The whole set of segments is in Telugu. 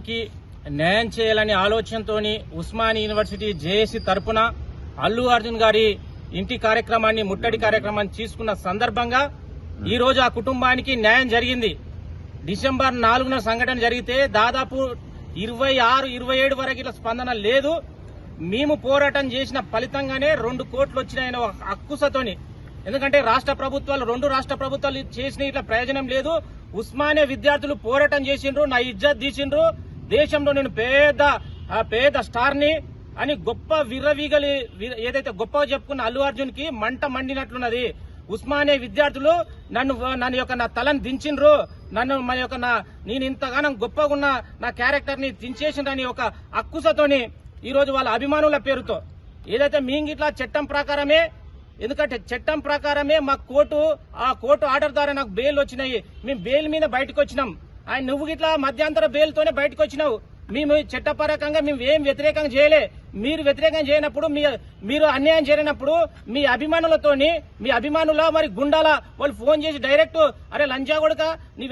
కుటుంబానికి న్యాయం చేయాలనే ఆలోచనతోని ఉస్మానియా యూనివర్సిటీ జేఏసీ తరపున అల్లు అర్జున్ గారి ఇంటి కార్యక్రమాన్ని ముట్టడి కార్యక్రమాన్ని తీసుకున్న సందర్భంగా ఈ రోజు ఆ కుటుంబానికి న్యాయం జరిగింది. డిసెంబర్ 4న సంఘటన జరిగితే దాదాపు 26-27 వరకు ఇట్లా స్పందన లేదు. మేము పోరాటం చేసిన ఫలితంగానే 2 కోట్లు వచ్చినాయని ఒక అక్కుసతోని. ఎందుకంటే రెండు రాష్ట్ర ప్రభుత్వాలు చేసిన ఇట్లా ప్రయోజనం లేదు. ఉస్మానియా విద్యార్థులు పోరాటం చేసిండ్రు, నా ఇజ్జత్ తీసిండ్రు, దేశంలో నేను పేద స్టార్ ని అని గొప్ప విర్రవీగలి ఏదైతే గొప్పగా చెప్పుకున్న అల్లు అర్జున్ కి మంట మండినట్లున్నది. ఉస్మానియా విద్యార్థులు నా తలను దించిండ్రు, నేను ఇంతగానం గొప్పగా ఉన్న నా క్యారెక్టర్ ని దించేసిండ్రని ఒక అక్కుసతోని ఈ రోజు వాళ్ళ అభిమానుల పేరుతో ఏదైతే మీంగిట్లా చట్టం ప్రకారమే, ఎందుకంటే చట్టం ప్రకారమే మా కోర్టు ఆర్డర్ ద్వారా నాకు బెయిల్ వచ్చినాయి. మేము బెయిల్ మీద బయటకు వచ్చినాం. నువ్వు ఇట్లా మధ్యంతర బెయిల్ తోనే బయటకు వచ్చినావు. మేము చట్టపరకంగా మేము ఏం వ్యతిరేకంగా చేయలే. మీరు వ్యతిరేకంగా చేయనప్పుడు, మీరు అన్యాయం జరిగినప్పుడు మీ అభిమానుల మరి గుండాల వాళ్ళు ఫోన్ చేసి డైరెక్ట్ అరే లంజా కొడుక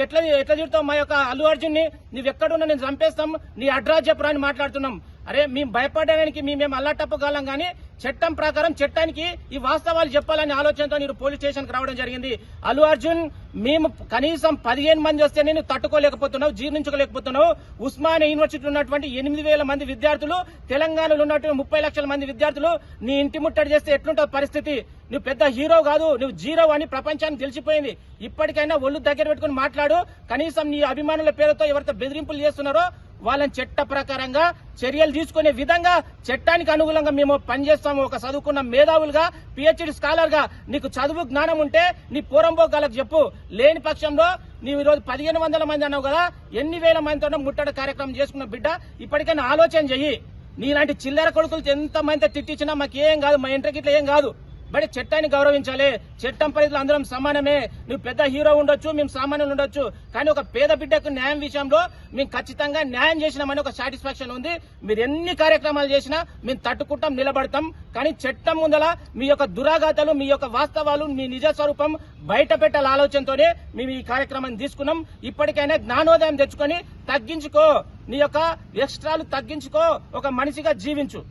ఎట్లా తిడతావు మా యొక్క అల్లు అర్జున్ ని, నువ్వెక్కడున్నా నేను చంపేస్తాం, నీ అడ్రస్ చెప్పరా అని మాట్లాడుతున్నాం. అరే మేము భయపడడానికి మేమేం అల్లాటప్పగలం గానీ చట్టం ప్రకారం చట్టానికి ఈ వాస్తవాలు చెప్పాలనే ఆలోచనతో మీరు పోలీస్ స్టేషన్ కి రావడం జరిగింది. అల్లు అర్జున్ మేము కనీసం 15 మంది వస్తే నేను తట్టుకోలేకపోతున్నావు, జీర్ణించుకోలేకపోతున్నావు. ఉస్మానియా యూనివర్సిటీ ఉన్నటువంటి 8,000 మంది విద్యార్థులు, తెలంగాణలో ఉన్నటువంటి 30 లక్షల మంది విద్యార్థులు నీ ఇంటి ముట్టడి చేస్తే ఎట్లుంటుంది పరిస్థితి? నువ్వు పెద్ద హీరో కాదు, నువ్వు జీరో అని ప్రపంచానికి తెలిసిపోయింది. ఇప్పటికైనా ఒళ్ళు దగ్గర పెట్టుకుని మాట్లాడు. కనీసం నీ అభిమానుల పేరుతో ఎవరితో బెదిరింపులు చేస్తున్నారో వాళ్ళని చట్ట ప్రకారంగా చర్యలు తీసుకునే విధంగా చట్టానికి అనుగుణంగా మేము పనిచేస్తాము. ఒక చదువుకున్న మేధావులుగా, పిహెచ్డి స్కాలర్ గా నీకు చదువు జ్ఞానం ఉంటే నీ పూరంబోగాలకు చెప్పు. లేని పక్షంలో నీవు ఈరోజు 1500 మంది అన్నావు కదా, ఎన్ని వేల మందితో ముట్టడి కార్యక్రమం చేసుకున్న బిడ్డ ఇప్పటికైనా ఆలోచన చెయ్యి. నీలాంటి చిల్లర కొడుకులు ఎంత మంది తిట్టించినా మాకేం కాదు, మా ఇంటికి ఇట్లా ఏం కాదు. బట్ చట్టాన్ని గౌరవించాలి. చట్టం పరిధిలో అందరం సమానమే. నువ్వు పెద్ద హీరో ఉండొచ్చు, మేము సామాన్యులు ఉండొచ్చు, కానీ ఒక పేద బిడ్డకు న్యాయం విషయంలో మేము ఖచ్చితంగా న్యాయం చేసినామని ఒక సాటిస్ఫాక్షన్ ఉంది. మీరు ఎన్ని కార్యక్రమాలు చేసినా మేము తట్టుకుంటాం, నిలబడతాం. కానీ చట్టం ముందల మీ యొక్క దురాఘాతాలు, మీ యొక్క వాస్తవాలు, మీ నిజ స్వరూపం బయట పెట్టాల ఆలోచనతోనే మేము ఈ కార్యక్రమాన్ని తీసుకున్నాం. ఇప్పటికైనా జ్ఞానోదయం తెచ్చుకొని తగ్గించుకో, నీ యొక్క ఎక్స్ట్రాలు తగ్గించుకో, ఒక మనిషిగా జీవించు.